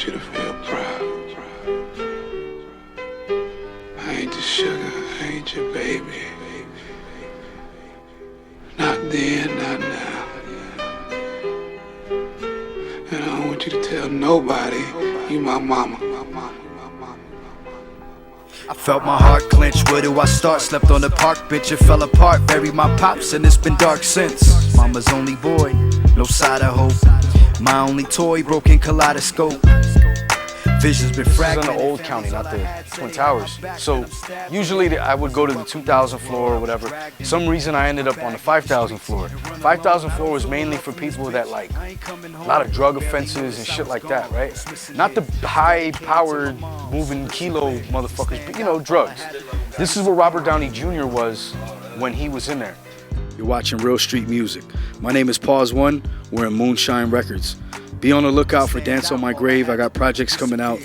want you to feel proud. I ain't your sugar, I ain't your baby. Not then, not now. And I don't want you to tell nobody you my mama. I felt my heart clench, where do I start? Slept on the park bench, it fell apart. Buried my pops and it's been dark since. Mama's only boy, no side of hope. My only toy, broken kaleidoscope. Vision's been fragmented. This is in the old county, not the Twin Towers. So usually I would go to the 2,000 floor or whatever. For some reason I ended up on the 5,000 floor. 5,000 floor was mainly for people that like a lot of drug offenses and shit like that, right? Not the high-powered, moving kilo motherfuckers, but you know, drugs. This is where Robert Downey Jr. was when he was in there. You're watching Real Street Music. My name is PAWZ ONE. We're in Moonshine Records. Be on the lookout for Dance on My Grave. I got projects coming out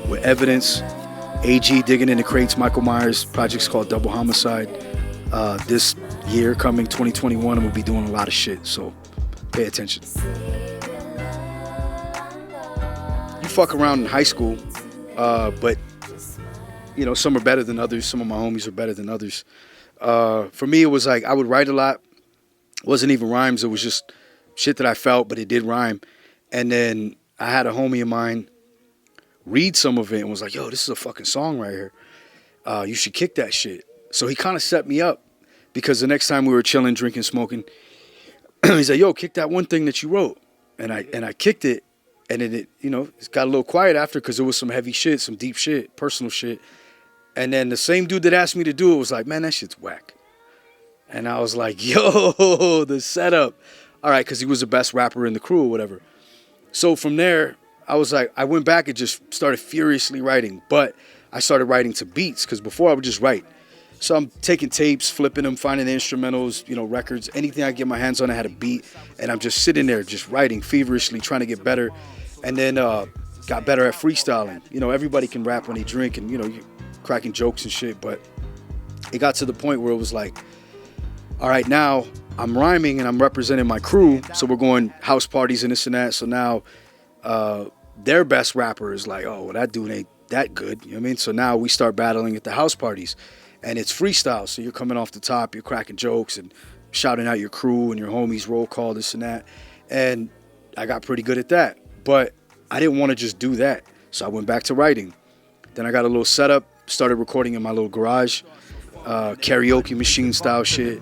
with Evidence, AG Digging in the Crates, Michael Myers. Projects called Double Homicide. This year, coming 2021, I'm gonna be doing a lot of shit, so pay attention. You fuck around in high school, but you know, some are better than others. Some of my homies are better than others. For me, it was like I would write a lot. It wasn't even rhymes. It was just shit that I felt, but it did rhyme. And then I had a homie of mine read some of it and was like, yo, this is a fucking song right here. You should kick that shit. So he kind of set me up because the next time we were chilling, drinking, smoking, he's like, yo, kick that one thing that you wrote. And I kicked it, and then it, you know, it got a little quiet after because it was some heavy shit, some deep shit, personal shit. And then the same dude that asked me to do it was like, man, that shit's whack. And I was like, yo, the setup. All right, because he was the best rapper in the crew or whatever. So from there, I was like, I went back and just started furiously writing. But I started writing to beats because before I would just write. So I'm taking tapes, flipping them, finding the instrumentals, you know, records, anything I get my hands on, I had a beat. And I'm just sitting there just writing feverishly, trying to get better. And then got better at freestyling. You know, everybody can rap when they drink and, you know, you cracking jokes and shit. But it got to the point where it was like, all right, now I'm rhyming and I'm representing my crew. So we're going house parties and this and that. So now their best rapper is like, oh, well, that dude ain't that good. You know what I mean? So now we start battling at the house parties. And it's freestyle. So you're coming off the top, you're cracking jokes and shouting out your crew and your homies, roll call, this and that. And I got pretty good at that. But I didn't want to just do that. So I went back to writing. Then I got a little setup, started recording in my little garage. Karaoke machine style shit,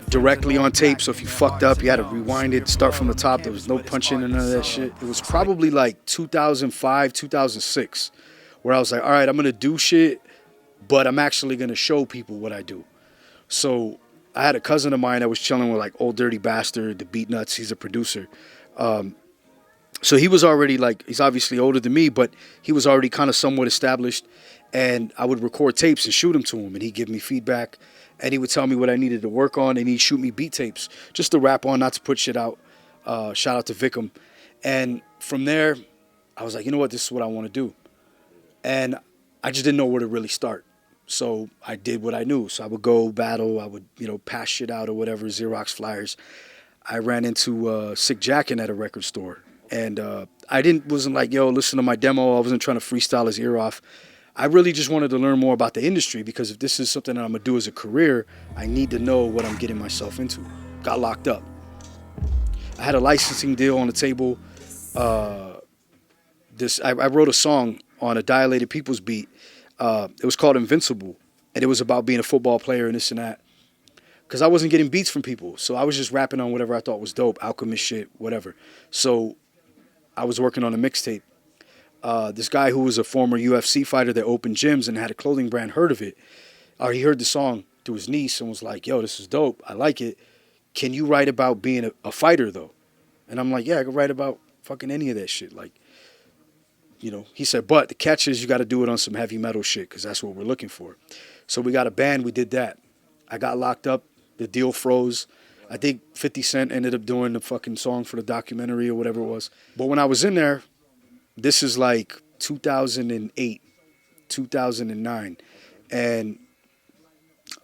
directly on tape. So if you fucked up, you had to rewind it, start from the top. There was no punching and none of that shit. It was probably like 2005, 2006, where I was like, all right, I'm gonna do shit, but I'm actually gonna show people what I do. So I had a cousin of mine that was chilling with like Old Dirty Bastard, the Beat Nuts. He's a producer. So he was already like, he's obviously older than me, but he was already kind of somewhat established. And I would record tapes and shoot them to him, and he'd give me feedback, and he would tell me what I needed to work on, and he'd shoot me beat tapes just to rap on, not to put shit out. Shout out to Vickham. And from there, I was like, you know what, this is what I want to do. And I just didn't know where to really start. So I did what I knew. So I would go battle, I would, you know, pass shit out or whatever, Xerox flyers. I ran into Sick Jackin' at a record store, and I wasn't like, yo, listen to my demo. I wasn't trying to freestyle his ear off. I really just wanted to learn more about the industry because if this is something that I'm going to do as a career, I need to know what I'm getting myself into. Got locked up. I had a licensing deal on the table. I wrote a song on a Dilated Peoples beat. It was called Invincible, and it was about being a football player and this and that. Because I wasn't getting beats from people, so I was just rapping on whatever I thought was dope, Alchemist shit, whatever. So I was working on a mixtape. This guy who was a former UFC fighter that opened gyms and had a clothing brand heard of it. He heard the song through his niece and was like, yo, this is dope. I like it. Can you write about being a fighter, though? And I'm like, yeah, I could write about fucking any of that shit. Like, you know, he said, but the catch is you got to do it on some heavy metal shit because that's what we're looking for. So we got a band. We did that. I got locked up. The deal froze. I think 50 Cent ended up doing the fucking song for the documentary or whatever it was. But when I was in there, this is like 2008, 2009. And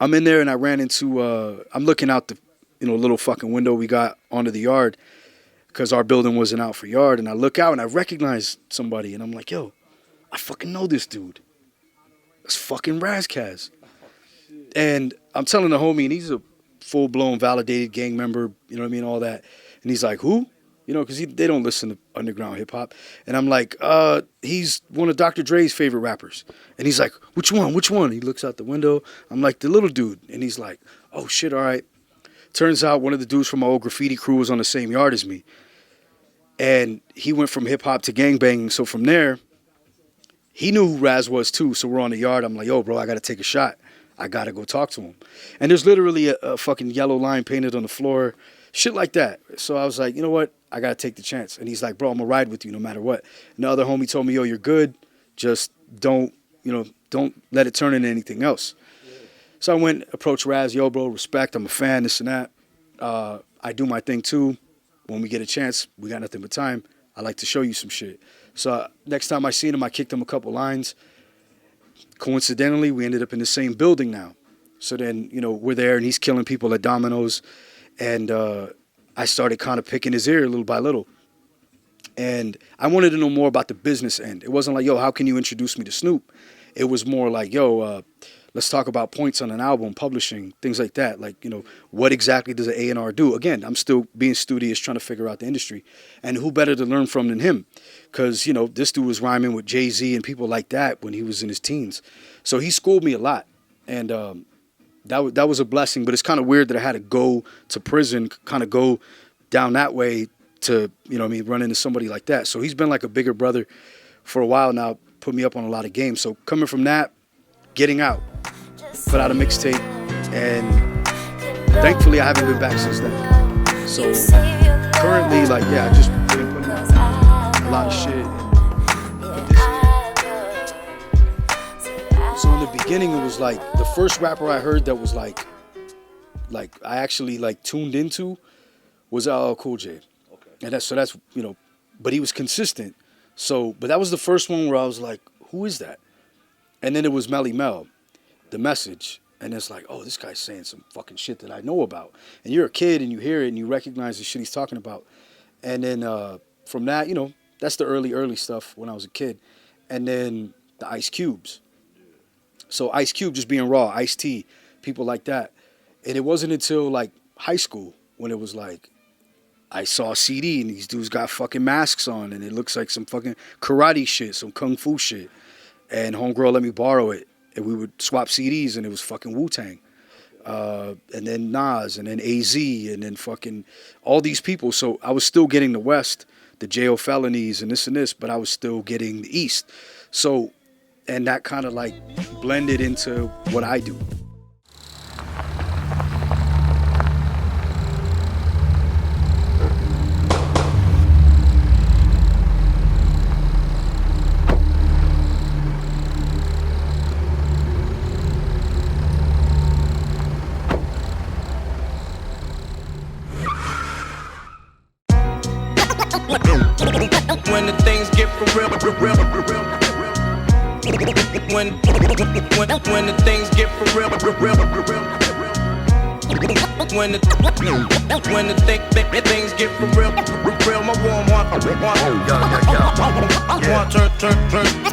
I'm in there and I ran into, I'm looking out the, you know, little fucking window we got onto the yard. because our building wasn't out for yard. And I look out and I recognize somebody, and I'm like, yo, I fucking know this dude. That's fucking Razkaz. And I'm telling the homie, and he's a full-blown validated gang member, you know what I mean, all that. And he's like, who? You know, because they don't listen to underground hip-hop. And I'm like, he's one of Dr. Dre's favorite rappers. And he's like, which one? Which one? He looks out the window. I'm like, the little dude. And he's like, oh, shit, all right. Turns out one of the dudes from my old graffiti crew was on the same yard as me. And he went from hip-hop to gangbanging. So from there, he knew who Raz was, too. So we're on the yard. I'm like, yo, bro, I got to take a shot. I got to go talk to him. And there's literally a fucking yellow line painted on the floor. Shit like that. So I was like, you know what? I got to take the chance. And he's like, bro, I'm going to ride with you no matter what. And the other homie told me, yo, you're good. Just don't let it turn into anything else. Yeah. So I went, approached Raz, yo, bro, respect. I'm a fan, this and that. I do my thing, too. When we get a chance, we got nothing but time. I like to show you some shit. So next time I seen him, I kicked him a couple lines. Coincidentally, we ended up in the same building now. So then, we're there, and he's killing people at Domino's. And I started kind of picking his ear little by little. And I wanted to know more about the business end. It wasn't like, yo, how can you introduce me to Snoop? It was more like, yo, let's talk about points on an album, publishing, things like that. Like, what exactly does an A&R do? Again, I'm still being studious, trying to figure out the industry. And who better to learn from than him? Because, this dude was rhyming with Jay-Z and people like that when he was in his teens. So he schooled me a lot. And that was a blessing. But it's kind of weird that I had to go to prison, kind of go down that way to, run into somebody like that. So he's been like a bigger brother for a while now, put me up on a lot of games. So coming from that, getting out, put out a mixtape, and thankfully I haven't been back since then. So currently, I just been putting out a lot of shit. But this, so in the beginning, it was like the first rapper I heard that was like I actually tuned into was LL Cool J. Okay. And that's but he was consistent. So, but that was the first one where I was like, who is that? And then it was Melly Mel, The Message. And it's like, oh, this guy's saying some fucking shit that I know about. And you're a kid and you hear it and you recognize the shit he's talking about. And then from that, that's the early stuff when I was a kid. And then the Ice Cubes. So Ice Cube just being raw, Ice-T, people like that. And it wasn't until high school when it was like, I saw a CD and these dudes got fucking masks on and it looks like some fucking karate shit, some kung fu shit. And homegirl let me borrow it. And we would swap CDs and it was fucking Wu-Tang. And then Nas and then AZ and then fucking all these people. So I was still getting the West, the jail felonies and this, but I was still getting the East. So, and that kind of blended into what I do. When the things get for real, when the things get for real, when the things get for real, my warm one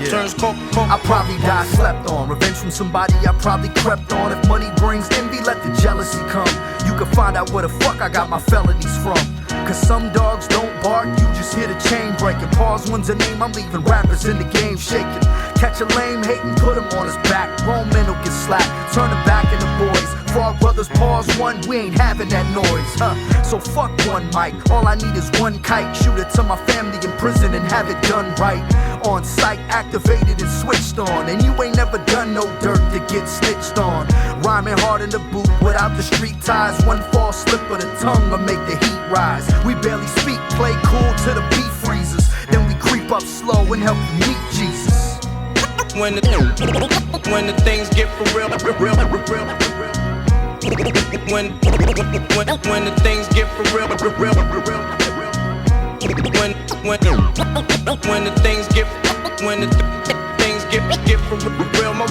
turns cold. I probably die slept on. Revenge from somebody I probably crept on. If money brings envy, let the jealousy come. You can find out where the fuck I got my felonies from. Cause some dogs don't bark, you just hear the chain breaking. PAWZ ONE's a name, I'm leaving rappers in the game shaking. Catch a lame hating, put him on his back. Grown men will get slapped, turn him back into boys. For our brothers, PAWZ ONE, we ain't having that noise, So fuck one mic, all I need is one kite. Shoot it to my family in prison and have it done right. On site, activated and switched on. And you ain't never done no dirt to get snitched on. Rhyming hard in the boot without the street ties. One false slip of the tongue will make the heat rise. We barely speak, play cool till the beat freezes. Then we creep up slow and help you meet Jesus. When the things get for real, when the things get for real, when the things get for real, my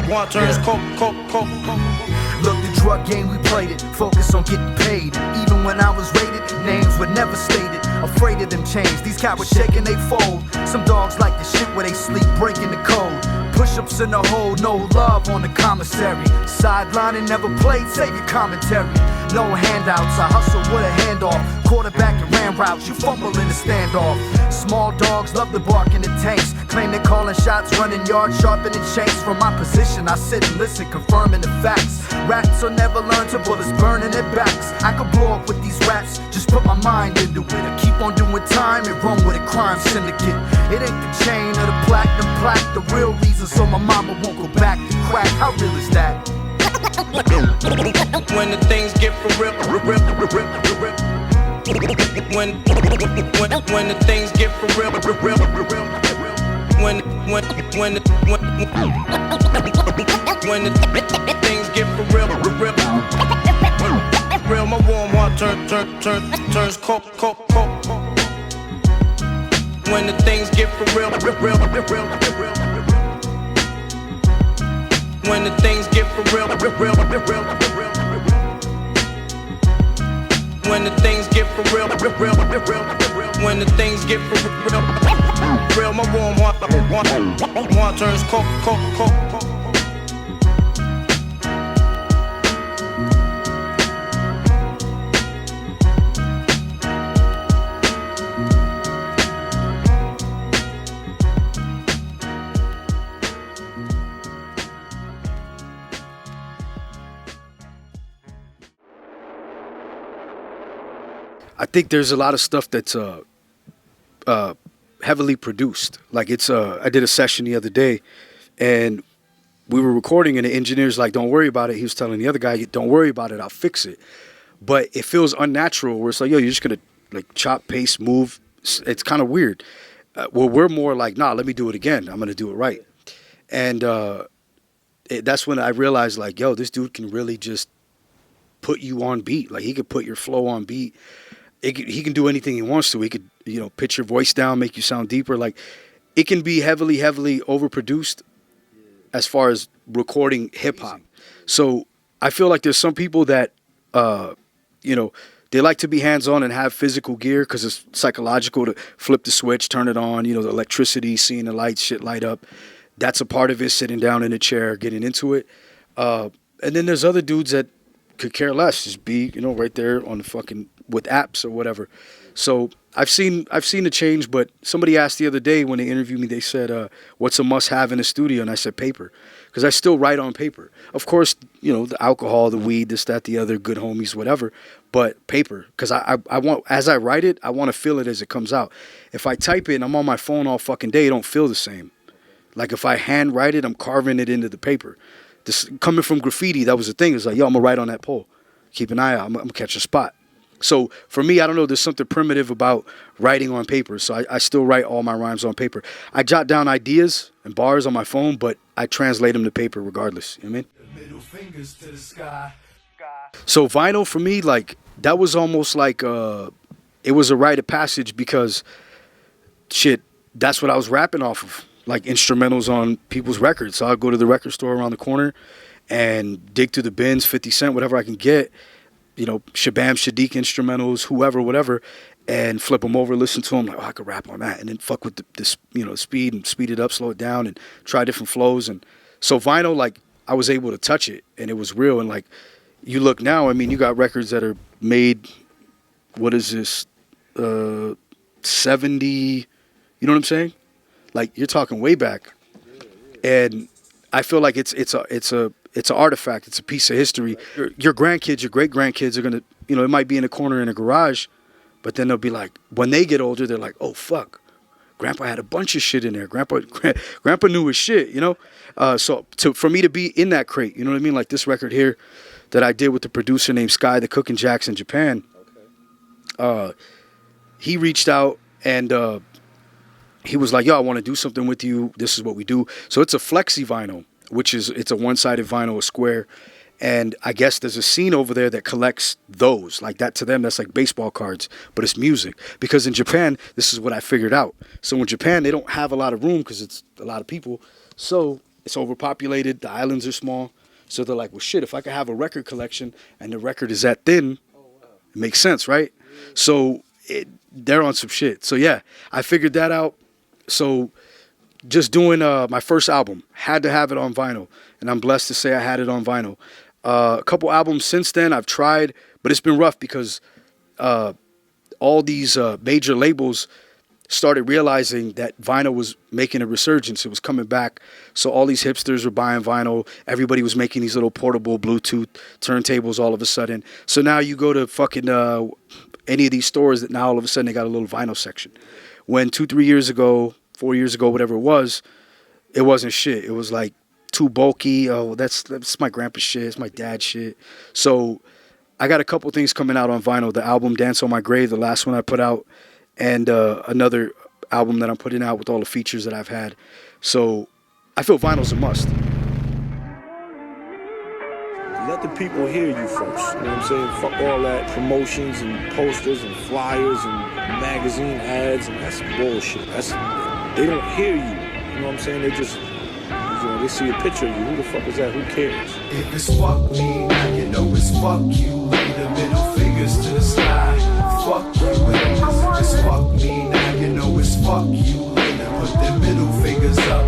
one turns cold. Look, the Drug game, we played it, focus on getting paid. Even when I was rated, names were never stated. Afraid of them chains, these cowards shaking they fold. Some dogs like the shit where they sleep, breaking the code. Push-ups in the hole, no love on the commissary. Sideline and never played, save your commentary. No handouts, I hustle with a handoff. Quarterback and ran routes, you fumble in the standoff. Small dogs love the bark in the tanks. Claim they calling shots, running yards, sharpening shanks. From my position, I sit and listen, confirming the facts. Rats will never learn till bullets burning their backs. I could blow up with these raps, just put my mind into it. I keep on doing time and run with a crime syndicate. It ain't the chain or the platinum plaque, the real reason so my mama won't go back to crack. How real is that? When the things get for real, when the things get for real, when the things get for real, my warm heart turns cold. When the things get for real, when the things get for real, when the things get for real, when the things get for real, my warm heart turns cold. I think there's a lot of stuff that's heavily produced. Like I did a session the other day, and we were recording, and the engineer's like, "Don't worry about it." He was telling the other guy, "Don't worry about it, I'll fix it." But it feels unnatural. Where it's like, "Yo, you're just gonna like chop, paste, move." It's kind of weird. Well, we're more like, "Nah, let me do it again. I'm gonna do it right." And that's when I realized, like, "Yo, this dude can really just put you on beat. Like, he could put your flow on beat." He can do anything he wants to. He could, pitch your voice down, make you sound deeper. Like, it can be heavily overproduced as far as recording hip hop. So I feel like there's some people that, they like to be hands on and have physical gear because it's psychological to flip the switch, turn it on. The electricity, seeing the lights, shit light up. That's a part of it. Sitting down in a chair, getting into it. And then there's other dudes that could care less, just be right there on the fucking with apps or whatever. So I've seen a change. But somebody asked the other day when they interviewed me, they said, "What's a must-have in a studio?" And I said paper, because I still write on paper. Of course, the alcohol, the weed, this, that, the other, good homies, whatever. But paper, because I want, as I write it, I want to feel it as it comes out. If I type it and I'm on my phone all fucking day, it don't feel the same. Like if I hand write it, I'm carving it into the paper. This coming from graffiti, that was the thing. It's like, yo, I'm gonna write on that pole. Keep an eye out. I'm gonna catch a spot. So for me, I don't know. There's something primitive about writing on paper. So I still write all my rhymes on paper. I jot down ideas and bars on my phone, but I translate them to paper regardless. You know what I mean? Middle fingers to the sky. So vinyl for me, like that was almost like it was a rite of passage because shit, that's what I was rapping off of. Like instrumentals on people's records. So I'll go to the record store around the corner and dig through the bins, 50 Cent, whatever I can get, Shabam Shadiq instrumentals, whoever, whatever, and flip them over, listen to them, like, I could rap on that, and then fuck with the speed and speed it up, slow it down, and try different flows. And so vinyl, like, I was able to touch it, and it was real. And like, you look now, I mean, you got records that are made, what is this, 70, you know what I'm saying? Like, you're talking way back. And I feel like it's an artifact. It's a piece of history. Your grandkids, your great grandkids are gonna, it might be in a corner in a garage, but then they'll be like, when they get older, they're like, oh fuck, Grandpa had a bunch of shit in there. Grandpa knew his shit, So for me to be in that crate, you know what I mean? Like this record here that I did with the producer named Sky, the Cooking Jacks in Japan. He reached out and he was like, yo, I want to do something with you. This is what we do. So it's a flexi vinyl, it's a one-sided vinyl, a square. And I guess there's a scene over there that collects those. Like that to them, that's like baseball cards, but it's music. Because in Japan, this is what I figured out. So in Japan, they don't have a lot of room because it's a lot of people. So it's overpopulated. The islands are small. So they're like, well, shit, if I could have a record collection and the record is that thin, it makes sense, right? So they're on some shit. So yeah, I figured that out. So just doing my first album, had to have it on vinyl. And I'm blessed to say I had it on vinyl. A couple albums since then I've tried, but it's been rough because all these major labels started realizing that vinyl was making a resurgence. It was coming back. So all these hipsters were buying vinyl. Everybody was making these little portable Bluetooth turntables all of a sudden. So now you go to fucking any of these stores that now all of a sudden they got a little vinyl section. When 2-3 years ago, 4 years ago, whatever it wasn't shit. It was like too bulky. Oh, that's my grandpa's shit. It's my dad's shit. So I got a couple things coming out on vinyl. The album Dance on My Grave, the last one I put out, and another album that I'm putting out with all the features that I've had. So I feel vinyl's a must. Let the people hear you first. You know what I'm saying? Fuck all that promotions and posters and flyers and magazine ads, and that's bullshit. They don't hear you. You know what I'm saying? They just, they see a picture of you. Who the fuck is that? Who cares? If it's fuck me, now you know it's fuck you. Lay the middle fingers to the sky. Fuck you, haters. If it's fuck me, now you know it's fuck you. Later, put the middle fingers up.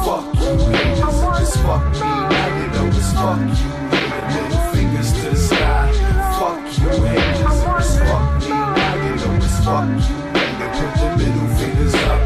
Fuck you, haters. If it's fuck me, now you know it's fuck you. Lay the middle fingers to the sky. Fuck you, haters. If it's fuck me, now you know it's fuck you. Later, put the middle fingers up.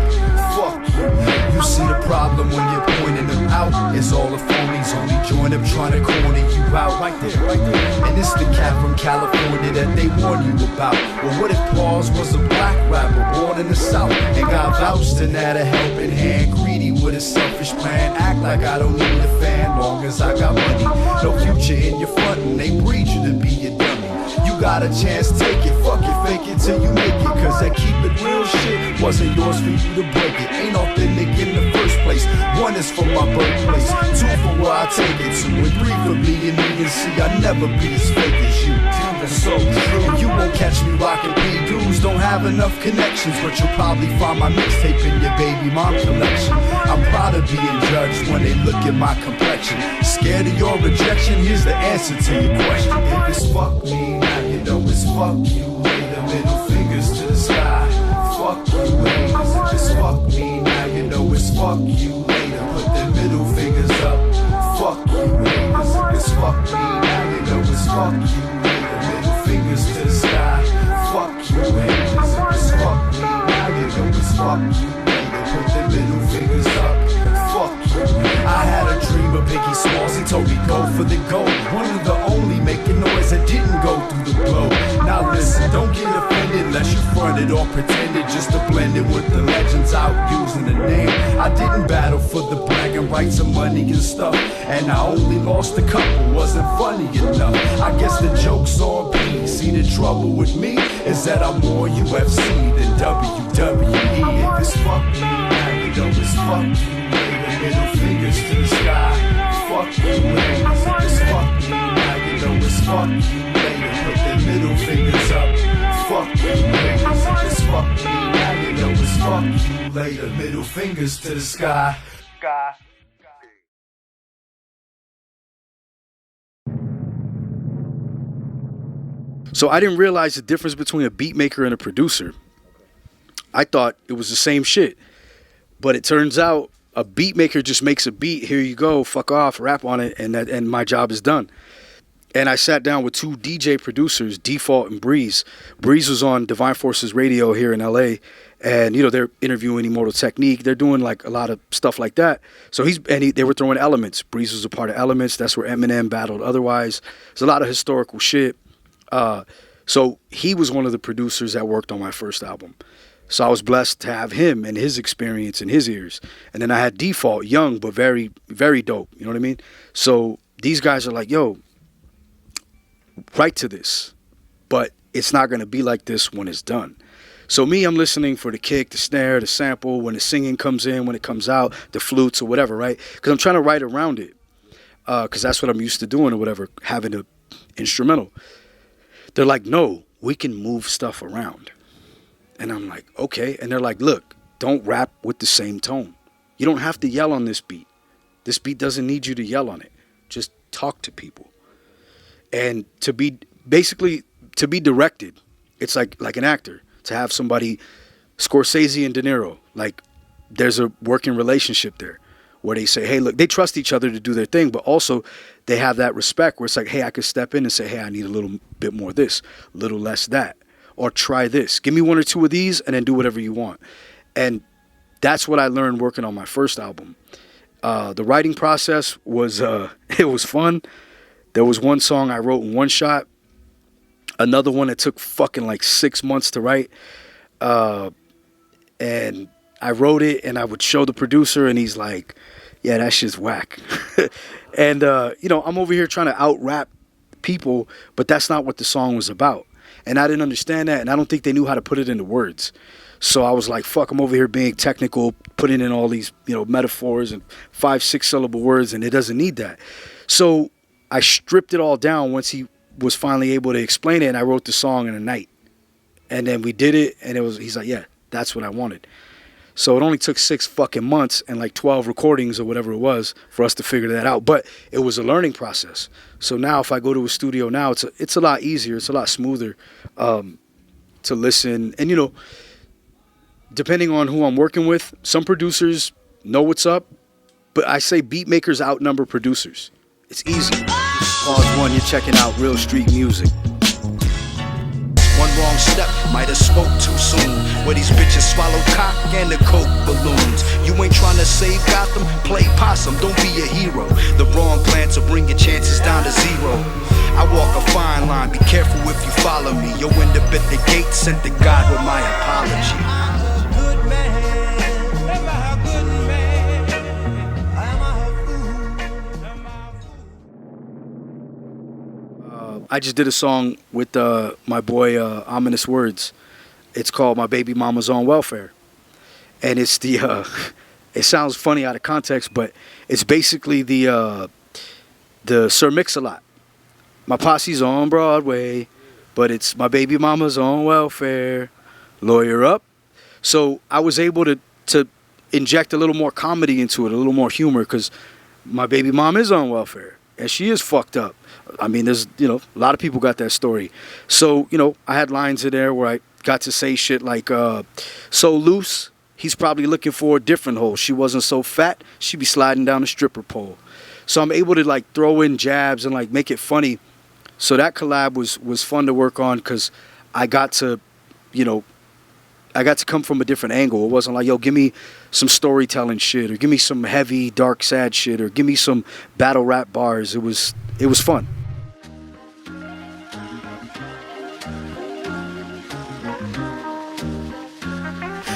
Fuck you. You see the problem when you're pointing them out. It's all the phonies only join up trying to corner you out. Right there, right there. And it's the cat from California that they warn you about. Well, what if PAWZ was a black rapper born in the South and got vouched and had a helping hand? Greedy with a selfish plan. Act like I don't need a fan long as I got money. No future in your front and they breed you to be a dummy. You got a chance, take it, fuck it, fake it till you make it. Cause that keep it real shit wasn't yours for you to break it. Ain't authentic in the first place. 1 is for my birthplace, 2 for where I take it to, and 3 for being me and see I never be as fake as you. That's so true. You won't catch me rocking P-Dudes, don't have enough connections, but you'll probably find my mixtape in your baby mom collection. I'm proud of being judged when they look at my complexion. Scared of your rejection? Here's the answer to your question. If it's fuck me, now you know it's fuck you. Lay the middle fingers to the sky. Fuck you, haters. If it's fuck me, now you know it's fuck you. Later, put the middle fingers up. Fuck you, haters. If it's fuck me, now you know it's fuck you. Lay the middle fingers to the sky. Fuck you, haters. If it's fuck me, now you know it's fuck you. Later, put the middle fingers up. Fuck you. I had a dream of Biggie Smalls. He told me go for the gold. One of the only making noise that didn't go through the blow. Now listen, don't get offended unless you fronted or pretended just to blend it with the legends out using the name. I didn't battle for the bragging rights and money and stuff, and I only lost a couple, wasn't funny enough. I guess the joke's on me. See, the trouble with me is that I'm more UFC than WWE. If it's fuck me, now you know it's fuck you. Lay the middle fingers to the sky. Fuck you, haters. If it's fuck me, now you know it's fuck you. Later, put the middle fingers up. Fuck you, haters. If it's fuck me, now you know it's fuck you. Later, middle fingers to the sky. So I didn't realize the difference between a beat maker and a producer. I thought it was the same shit. But it turns out a beat maker just makes a beat. Here you go, fuck off, rap on it, and my job is done. And I sat down with 2 DJ producers, Default and Breeze. Breeze was on Divine Forces Radio here in LA, and they're interviewing Immortal Technique. They're doing like a lot of stuff like that. So they were throwing Elements. Breeze was a part of Elements. That's where Eminem battled Otherwise. There's a lot of historical shit. So he was one of the producers that worked on my first album. So I was blessed to have him and his experience in his ears. And then I had Default, young but very, very dope. You know what I mean? So these guys are like, yo, write to this, but it's not going to be like this when it's done. So me, I'm listening for the kick, the snare, the sample, when the singing comes in, when it comes out, the flutes or whatever, right? Because I'm trying to write around it, because that's what I'm used to doing or whatever, having an instrumental. They're like, no, we can move stuff around. And I'm like, okay. And they're like, look, don't rap with the same tone. You don't have to yell on this beat. This beat doesn't need you to yell on it. Just talk to people. And to be directed, it's like an actor. To have somebody, Scorsese and De Niro, like there's a working relationship there where they say, hey, look, they trust each other to do their thing, but also they have that respect where it's like, hey, I could step in and say, hey, I need a little bit more of this, a little less that, or try this. Give me one or two of these and then do whatever you want. And that's what I learned working on my first album. The writing process was, it was fun. There was one song I wrote in one shot. Another one that took fucking like 6 months to write. And I wrote it and I would show the producer and he's like, yeah, that shit's whack. And, I'm over here trying to out-rap people, but that's not what the song was about. And I didn't understand that, and I don't think they knew how to put it into words. So I was like, fuck, I'm over here being technical, putting in all these, metaphors and 5-6 syllable words, and it doesn't need that. So I stripped it all down once he was finally able to explain it, and I wrote the song in a night. And then we did it, and he's like, yeah, that's what I wanted. So it only took 6 fucking months and like 12 recordings or whatever it was for us to figure that out. But it was a learning process. So now if I go to a studio now, it's a lot easier. It's a lot smoother to listen. And, depending on who I'm working with, some producers know what's up. But I say beat makers outnumber producers. It's easy. PAWZ ONE, you're checking out Real Street Music. One wrong step, might have spoke too soon. Where these bitches swallow cock and the coke balloons. You ain't tryna save Gotham, play possum, don't be a hero. The wrong plans will bring your chances down to zero. I walk a fine line, be careful if you follow me. You'll end up at the gate, sent to God with my apology. I just did a song with my boy Ominous Words. It's called My Baby Mama's on Welfare. And it's it sounds funny out of context, but it's basically the Sir Mix-a-Lot. My posse's on Broadway, but it's my baby mama's on welfare. Lawyer up. So I was able to inject a little more comedy into it, a little more humor, because my baby mom is on welfare. And she is fucked up. I mean, there's, a lot of people got that story. So, I had lines in there where I got to say shit like, so loose, he's probably looking for a different hole. She wasn't so fat, she'd be sliding down a stripper pole. So I'm able to, throw in jabs and, make it funny. So that collab was fun to work on because I got to, come from a different angle. It wasn't like, yo, give me some storytelling shit or give me some heavy, dark, sad shit or give me some battle rap bars. It was fun.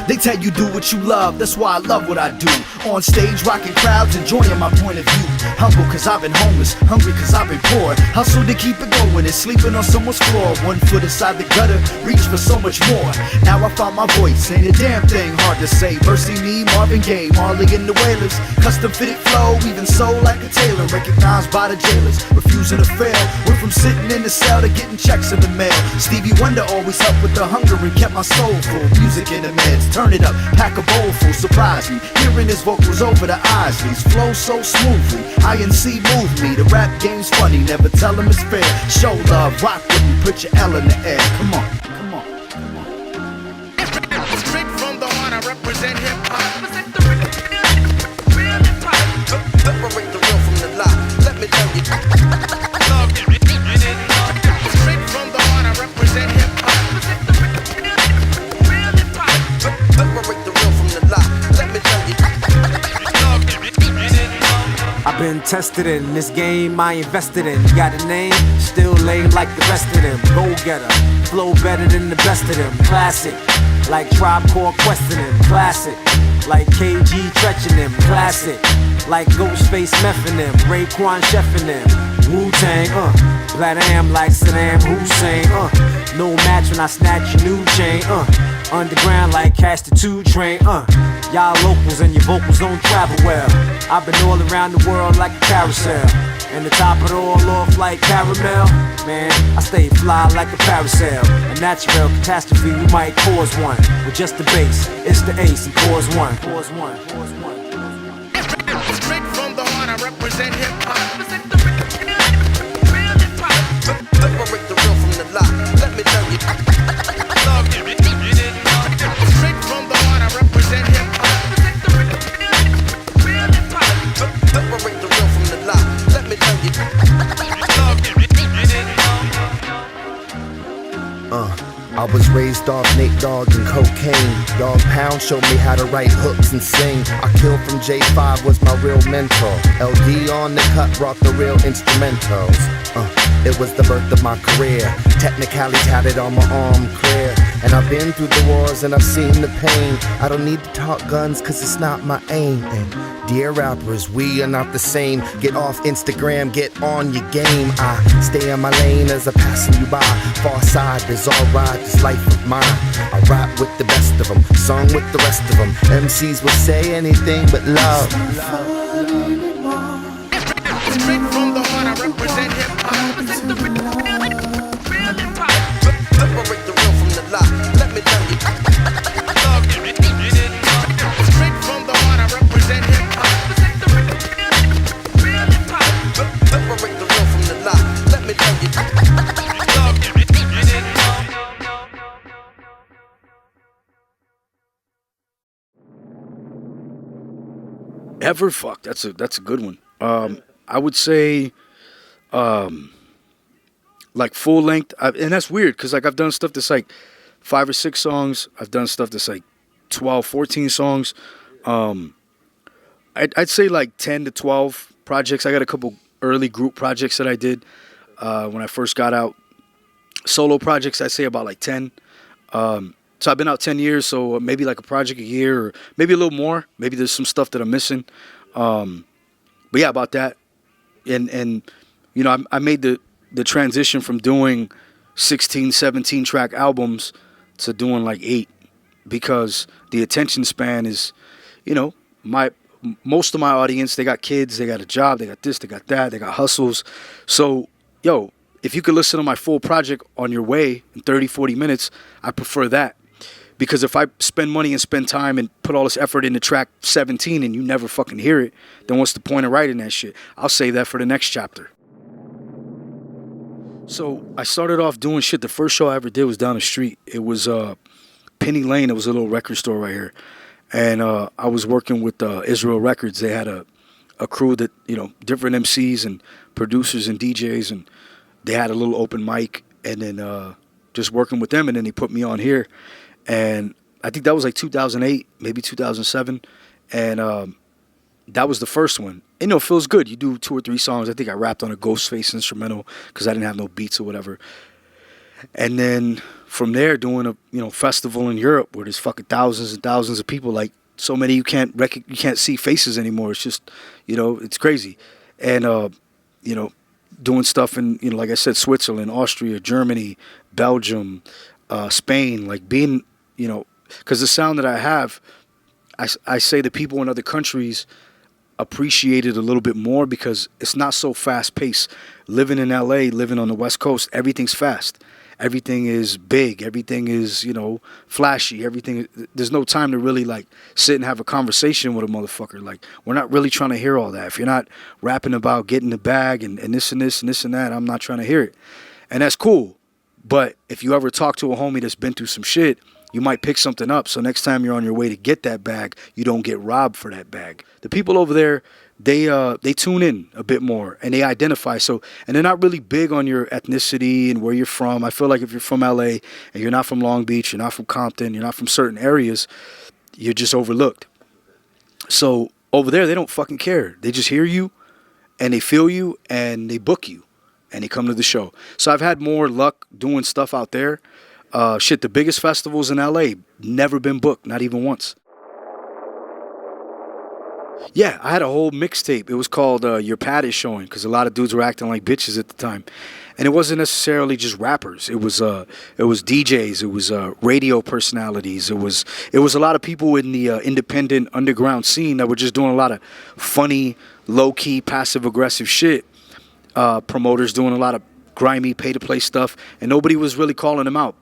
They tell you do what you love, that's why I love what I do. On stage, rocking crowds, enjoying my point of view. Humble cause I've been homeless, hungry cause I've been poor. Hustle to keep it going and sleeping on someone's floor. 1 foot inside the gutter, reach for so much more. Now I found my voice, ain't a damn thing hard to say. Mercy me, Marvin Gaye, Marley and the Wailers. Custom fitted flow, even sold like a tailor. Recognized by the jailers, refusing to fail. Went from sitting in the cell to getting checks in the mail. Stevie Wonder always helped with the hunger and kept my soul full. Music in the meds, turn it up, pack a bowl full, surprise me. Hearing his vocals over the Isleys, flow so smoothly, INC move me. The rap game's funny, never tell him it's fair. Show love, rock with me, put your L in the air. Come on, come on, come on. Straight from the heart, I represent hip-hop. Separate the real from the lie, let me tell you. Straight from the heart, I represent hip-hop. Separate the real from the lie, let me tell you. I've been tested in this game, I invested in. Got a name, still lame like the rest of them. Go getter, flow better than the best of them. Classic, like Tribe Called questioning. Classic, like KG Tretching them. Classic, like Ghostface Meffin' them. Raekwon Chefin' them. Wu-Tang, Glad I am like Saddam Hussein, No match when I snatch your new chain, Underground like Cash the 2 Train, Y'all locals and your vocals don't travel well. I've been all around the world like a carousel, and to top it all off like caramel. Man, I stay fly like a parasail. A natural catastrophe, we might cause one. With just the bass, it's the ace and PAWZ ONE. PAWZ ONE. Straight from the heart, I represent hip-hop. First off, Nate Dogg and cocaine. Dog Pound showed me how to write hooks and sing. I Killed from J5 was my real mentor. LD on the cut brought the real instrumentals. It was the birth of my career. Technically tatted on my arm, clear. And I've been through the wars and I've seen the pain. I don't need to talk guns cause it's not my aim. And dear rappers, we are not the same. Get off Instagram, get on your game. I stay in my lane as I'm passing you by. Far side is alright, this life of mine. I rap with the best of them, song with the rest of them. MCs will say anything but love. Straight from the heart, I represent hip-hop. Represent the real hip-hop. Separate the real from the lie. Let me tell you. Straight from the heart, I represent hip-hop. Represent the real hip-hop. Separate the real from the lie. Let me tell you. Ever fuck? That's a good one. I would say, like full length, and that's weird because like I've done stuff that's like 5 or 6 songs. I've done stuff that's like 12, 14 songs. I'd say like 10 to 12 projects. I got a couple early group projects that I did when I first got out. Solo projects, I'd say about like 10. So I've been out 10 years, so maybe like a project a year or maybe a little more. Maybe there's some stuff that I'm missing. But yeah, about that. And you know, I made the transition from doing 16, 17 track albums to doing like 8 because the attention span is, you know, most of my audience, they got kids, they got a job, they got this, they got that, they got hustles. So, yo, if you could listen to my full project on your way in 30, 40 minutes, I prefer that. Because if I spend money and spend time and put all this effort into track 17 and you never fucking hear it, then what's the point of writing that shit? I'll save that for the next chapter. So I started off doing shit. The first show I ever did was down the street. It was Penny Lane. It was a little record store right here. And I was working with Israel Records. They had a crew that, you know, different MCs and producers and DJs. And they had a little open mic. And then just working with them. And then they put me on here. And I think that was like 2008, maybe 2007. And that was the first one. And, you know, it feels good. You do 2 or 3 songs. I think I rapped on a Ghostface instrumental because I didn't have no beats or whatever. And then from there, doing a festival in Europe where there's fucking thousands and thousands of people, like so many you can't see faces anymore. It's just, you know, it's crazy. And you know, doing stuff in, you know, like I said, Switzerland, Austria, Germany, Belgium, Spain, like being, you know, because the sound that I have, I say the people in other countries appreciate it a little bit more because it's not so fast paced. Living in LA, living on the West Coast, everything's fast. Everything is big. Everything is, you know, flashy. Everything. There's no time to really like sit and have a conversation with a motherfucker. Like, we're not really trying to hear all that. If you're not rapping about getting the bag and this and this and this and that, I'm not trying to hear it. And that's cool. But if you ever talk to a homie that's been through some shit, you might pick something up. So next time you're on your way to get that bag, you don't get robbed for that bag. The people over there, they tune in a bit more and they identify. So, and they're not really big on your ethnicity and where you're from. I feel like if you're from LA and you're not from Long Beach, you're not from Compton, you're not from certain areas, you're just overlooked. So over there, they don't fucking care. They just hear you and they feel you and they book you and they come to the show. So I've had more luck doing stuff out there. The biggest festivals in LA, never been booked, not even once. Yeah, I had a whole mixtape. It was called Your Pad Is Showing, because a lot of dudes were acting like bitches at the time. And it wasn't necessarily just rappers. It was DJs. It was radio personalities. It was a lot of people in the independent underground scene that were just doing a lot of funny, low-key, passive-aggressive shit. Promoters doing a lot of grimy pay-to-play stuff, and nobody was really calling them out.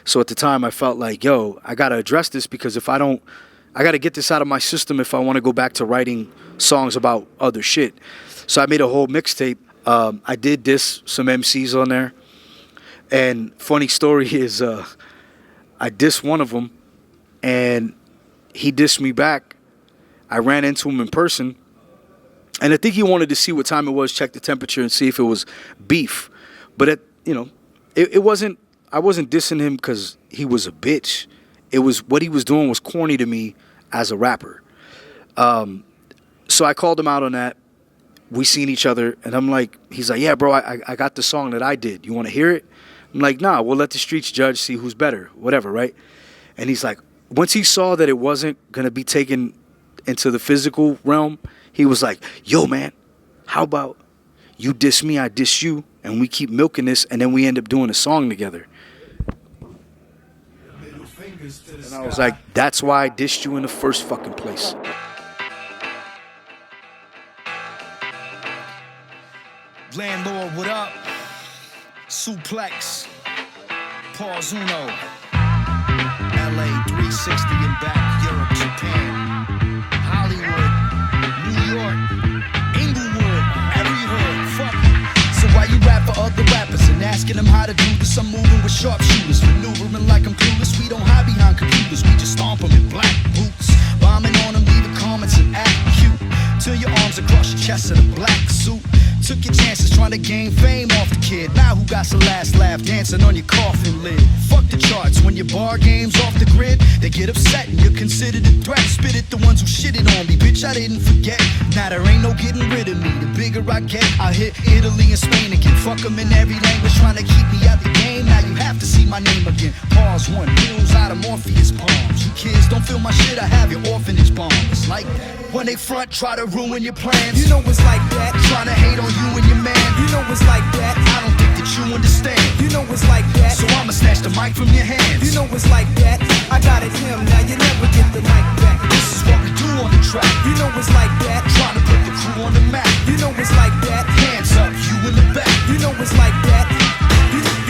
So at the time, I felt like, yo, I got to address this because if I don't, I got to get this out of my system if I want to go back to writing songs about other shit. So I made a whole mixtape. I did diss some MCs on there. And funny story is I dissed one of them, and he dissed me back. I ran into him in person, and I think he wanted to see what time it was, check the temperature, and see if it was beef. But it wasn't. I wasn't dissing him because he was a bitch. It was what he was doing was corny to me as a rapper. So I called him out on that. We seen each other, and I'm like, he's like, yeah, bro, I got the song that I did. You want to hear it? I'm like, nah, we'll let the streets judge, see who's better, whatever, right? And he's like, once he saw that it wasn't going to be taken into the physical realm, he was like, yo, man, how about you diss me, I diss you, and we keep milking this, and then we end up doing a song together. And I was like, that's why I dissed you in the first fucking place. Landlord, what up? Suplex, PAWZ ONE, LA 360 and back, Europe, Japan, Hollywood, New York, Inglewood, every hood, fuck it. So why you rap for other rappers and asking them how to do this? I'm moving with sharpshooters, maneuvering like I'm clueless. We don't hide behind computers, we just stomp them in black boots. Bombing on them, leaving comments and act cute. Till your arms across your chest in a black suit. Took your chances trying to gain fame off the kid. Now who got the last laugh dancing on your coffin lid? Fuck the charts when your bar game's off the grid. They get upset and you're considered a threat. Spit it the ones who shitted on me, bitch, I didn't forget. Now there ain't no getting rid of me. The bigger I get, I hit Italy and Spain again. Fuck them in every language trying to keep me out the game. Now you have to see my name again. PAWZ ONE, pills out of Morpheus palms. You kids don't feel my shit, I have your orphanage bomb. It's like that. When they front, try to ruin your plans. You know it's like that. Trying to hate on you and your man. You know it's like that. I don't think that you understand. You know it's like that. So I'ma snatch the mic from your hands. You know it's like that. I got it him, now you never get the mic back. This is what we do on the track. You know it's like that. Trying to put the crew on the map. You know it's like that. Hands up, you in the back. You know it's like that. You know.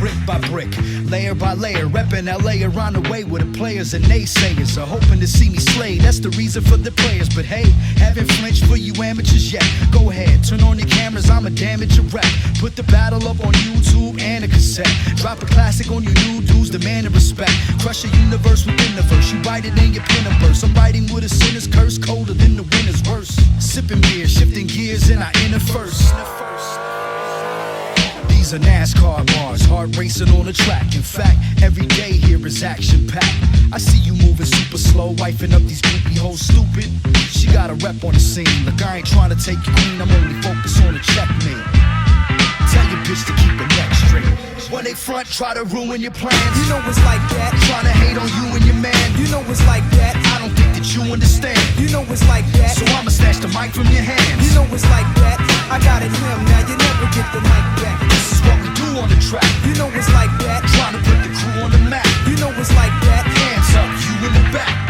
Brick by brick, layer by layer, reppin' LA around the way with the players and naysayers are hoping to see me slay. That's the reason for the players, but hey, haven't flinched for you amateurs yet. Go ahead, turn on your cameras, I'ma damage your rep. Put the battle up on YouTube and a cassette. Drop a classic on your new dudes, demanding respect. Crush a universe within the verse, you write it in your pen and verse. I'm writing with a sinner's curse, colder than the winter's worst. Sipping beer, shifting gears in our inner first. These are NASCAR bars, heart racing on the track. In fact, every day here is action packed. I see you moving super slow, wifing up these groupie hoes stupid. She got a rep on the scene. Look, I ain't trying to take your queen, I'm only focused on the checkmate. Tell your bitch to keep her neck straight. When they front, try to ruin your plans. You know it's like that. Trying to hate on you and your man. You know it's like that. I don't think that you understand. You know it's like that. So I'ma snatch the mic from your hands. You know it's like that. I got it him, now you never get the mic back. This is what we do on the track. You know it's like that. Trying to put the crew on the map. You know it's like that. Hands up, you in the back.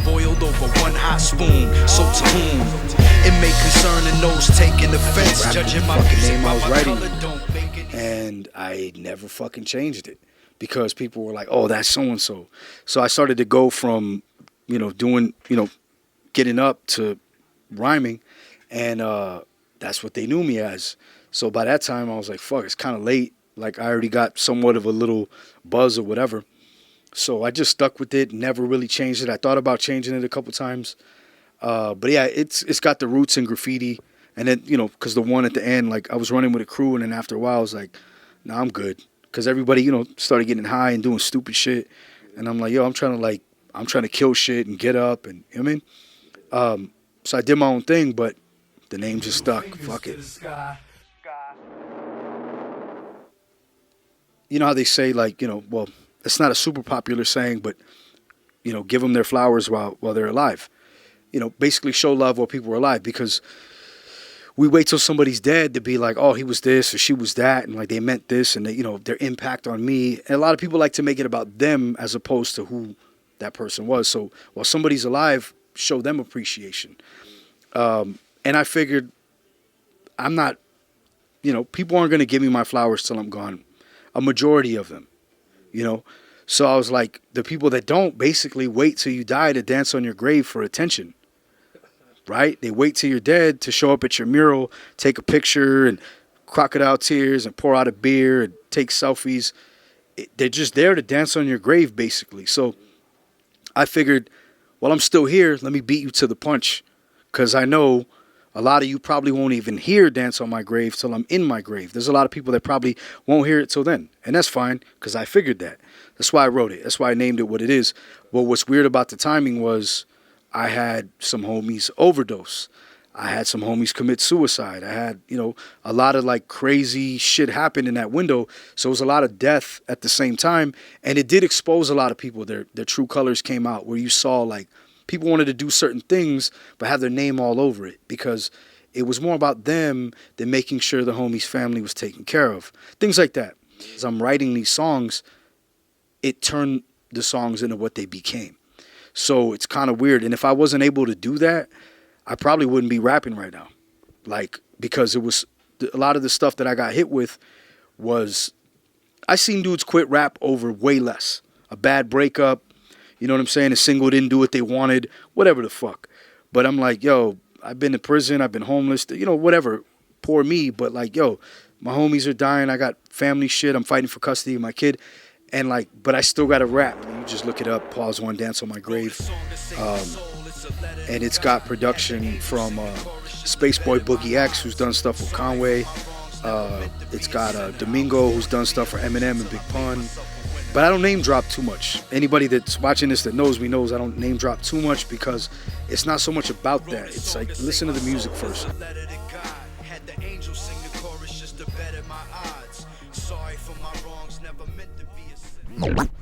Boiled over one hot spoon, so to whom it may concern and those taking offense, judging my name I was writing, and I never fucking changed it because people were like, "Oh, that's so and so." So I started to go from, doing, getting up to rhyming, and that's what they knew me as. So by that time, I was like, "Fuck, it's kind of late." Like I already got somewhat of a little buzz or whatever. So I just stuck with it, never really changed it. I thought about changing it a couple times. But yeah, it's got the roots in graffiti. And then, because the one at the end, like I was running with a crew, and then after a while I was like, nah, I'm good. Because everybody, started getting high and doing stupid shit. And I'm like, yo, I'm trying to kill shit and get up, and you know what I mean? So I did my own thing, but the name just stuck. Fuck it. You know how they say, like, well, it's not a super popular saying, but, give them their flowers while they're alive. Basically show love while people are alive, because we wait till somebody's dead to be like, oh, he was this or she was that, and like they meant this, and they, their impact on me. And a lot of people like to make it about them as opposed to who that person was. So while somebody's alive, show them appreciation. And I figured I'm not, people aren't going to give me my flowers till I'm gone. A majority of them. So I was like, the people that don't basically wait till you die to dance on your grave for attention, right? They wait till you're dead to show up at your mural, take a picture, and crocodile tears and pour out a beer and take selfies. They're just there to dance on your grave, basically. So I figured, well, I'm still here. Let me beat you to the punch. Because I know a lot of you probably won't even hear Dance on My Grave till I'm in my grave. There's a lot of people that probably won't hear it till then. And that's fine, because I figured that. That's why I wrote it. That's why I named it what it is. But what's weird about the timing was I had some homies overdose. I had some homies commit suicide. I had, a lot of like crazy shit happen in that window. So it was a lot of death at the same time. And it did expose a lot of people. Their true colors came out, where you saw like people wanted to do certain things but have their name all over it, because it was more about them than making sure the homie's family was taken care of. Things like that. As I'm writing these songs, it turned the songs into what they became. So it's kind of weird. And if I wasn't able to do that, I probably wouldn't be rapping right now. Like, because it was a lot of the stuff that I got hit with was, I seen dudes quit rap over way less. A bad breakup, you know what I'm saying? A single didn't do what they wanted, whatever the fuck. But I'm like, yo, I've been to prison, I've been homeless, whatever. Poor me. But like, yo, my homies are dying. I got family shit. I'm fighting for custody of my kid. And like, but I still got to rap. You just look it up, PAWZ ONE, Dance on My Grave. And it's got production from Spaceboy Boogie X, who's done stuff with Conway. It's got Domingo, who's done stuff for Eminem and Big Pun. But I don't name drop too much. Anybody that's watching this that knows me knows I don't name drop too much, because it's not so much about that. It's like, listen to the music first.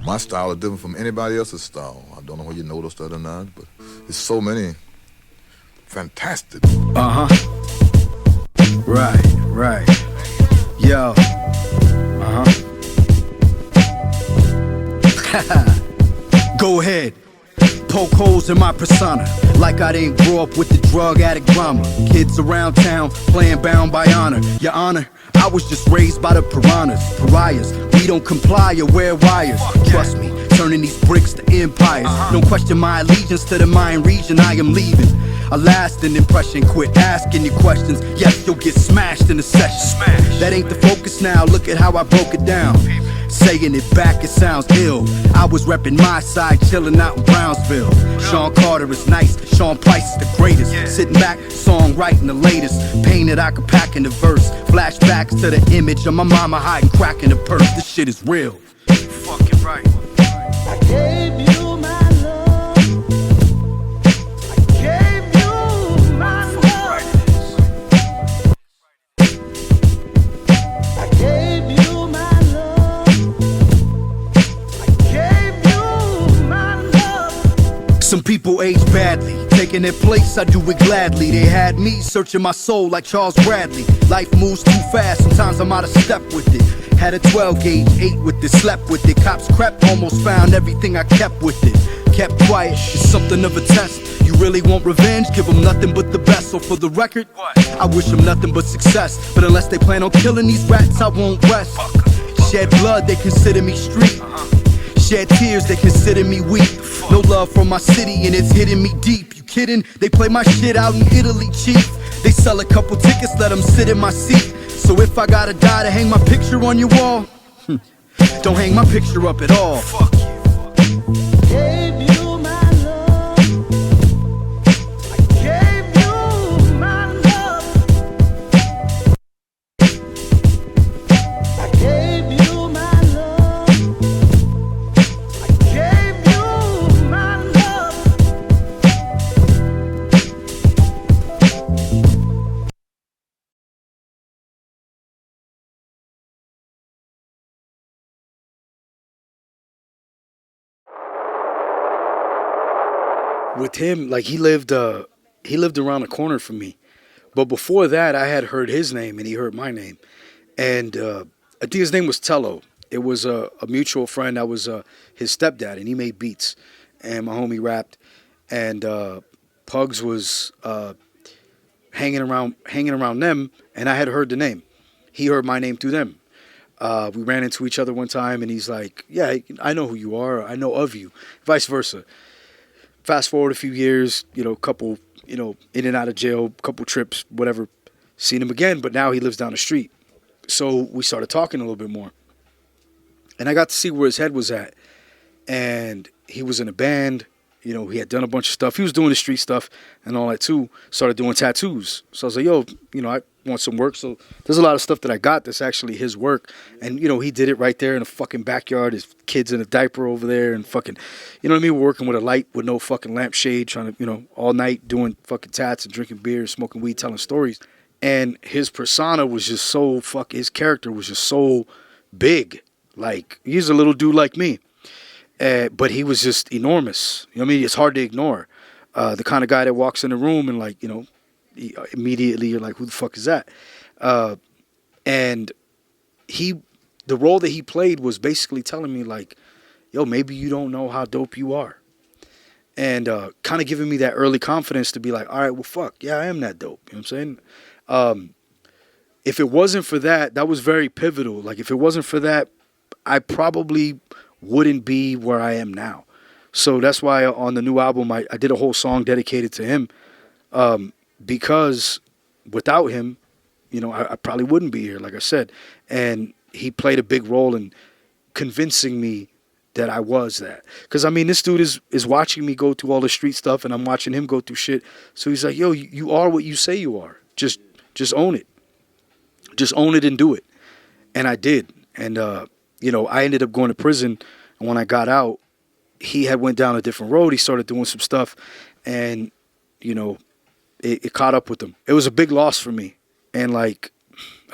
My style is different from anybody else's style. I don't know whether you noticed that or not, but there's so many fantastic. Right. Yo. Go ahead. Poke holes in my persona, like I didn't grow up with the drug addict drama. Kids around town playing bound by honor. Your honor, I was just raised by the pariahs. We don't comply or wear wires. Trust me, turning these bricks to empires. Don't question my allegiance to the Mayan region. I am leaving a lasting impression. Quit asking your questions. Yes, you'll get smashed in the session. That ain't the focus now. Look at how I broke it down. Saying it back, it sounds ill. I was repping my side, chilling out in Brownsville. Sean Carter is nice, Sean Price is the greatest. Sitting back, song writing the latest. Painted, I could pack in the verse. Flashbacks to the image of my mama hiding crack in the purse. This shit is real. Fucking right. I gave you my love. I gave you my love. I gave you my love. I gave you my love. Some people age badly. Taking their place, I do it gladly. They had me searching my soul like Charles Bradley. Life moves too fast, sometimes I'm out of step with it. Had a 12 gauge, ate with it, slept with it. Cops crept, almost found everything I kept with it. Kept quiet, it's something of a test. You really want revenge? Give them nothing but the best. So for the record, I wish them nothing but success. But unless they plan on killing these rats, I won't rest. Shed blood, they consider me street. Shed tears, they consider me weak. No love from my city and it's hitting me deep. You kidding? They play my shit out in Italy cheap. They sell a couple tickets, let them sit in my seat. So if I gotta die to hang my picture on your wall, don't hang my picture up at all. Fuck you. Gave you my love. I gave you my love. I gave you my love. I gave you my love. With him, like he lived around the corner from me. But before that, I had heard his name and he heard my name. And I think his name was Tello. It was a mutual friend. I was his stepdad, and he made beats. And my homie rapped. And Pugs was hanging around them, and I had heard the name. He heard my name through them. We ran into each other one time, and he's like, yeah, I know who you are. I know of you. Vice versa. Fast forward a few years, couple, in and out of jail, couple trips, whatever. Seen him again, but now he lives down the street. So we started talking a little bit more. And I got to see where his head was at. And he was in a band. You know, he had done a bunch of stuff. He was doing the street stuff and all that too. Started doing tattoos. So I was like, yo, you know, I want some work. So there's a lot of stuff that I got that's actually his work. And, you know, he did it right there in the fucking backyard. His kid's in a diaper over there and fucking, you know what I mean? We're working with a light with no fucking lampshade, trying to, you know, all night doing fucking tats and drinking beer, smoking weed, telling stories. And his persona was just so his character was just so big. Like, he's a little dude like me. But he was just enormous. You know what I mean? It's hard to ignore. The kind of guy that walks in the room and, like, you know, immediately you're like, who the fuck is that? And the role that he played was basically telling me, like, yo, maybe you don't know how dope you are. And kind of giving me that early confidence to be like, all right, well, fuck, yeah, I am that dope. You know what I'm saying? If it wasn't for that, that was very pivotal. Like, if it wasn't for that, I probably wouldn't be where I am now. So that's why on the new album, I did a whole song dedicated to him, because without him, you know, I probably wouldn't be here, like I said. And he played a big role in convincing me that I was that. Because, I mean, this dude is watching me go through all the street stuff, and I'm watching him go through shit. So he's like, yo, you are what you say you are. Just own it. Just own it and do it. And I did. And, you know, I ended up going to prison, and when I got out, he had went down a different road. He started doing some stuff, and, you know, it caught up with him. It was a big loss for me. And, like,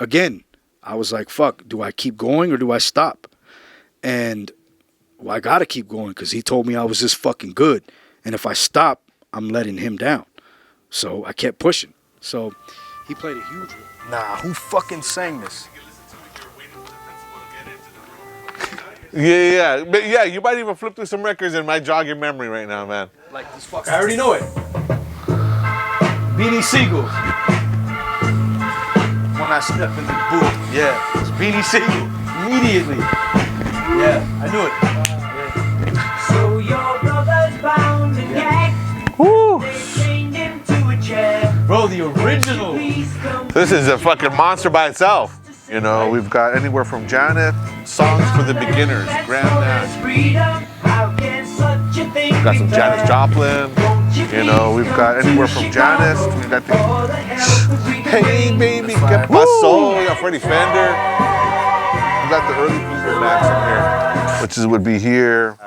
again, I was like, fuck, do I keep going or do I stop? And, well, I got to keep going because he told me I was just fucking good. And if I stop, I'm letting him down. So I kept pushing. So he played a huge role. Nah, who fucking sang this? Yeah. But yeah, you might even flip through some records and might jog your memory right now, man. Like this fuck. I already know it. Beanie Siegel. When I step in the booth. Yeah. It's Beanie Siegel. Immediately. Yeah, I knew it. So your brother's bound and gagged. Woo! They chained him to a chair. Bro, the original. This is a fucking monster by itself. You know, we've got anywhere from Janet, songs for the beginners, Graham Nash. We've got some Janis Joplin. You know, we've got anywhere from Janis. We've got the Hey Baby, Que Paso. We got Freddie Fender. We've got the early Fleetwood Macs in here, which would be here.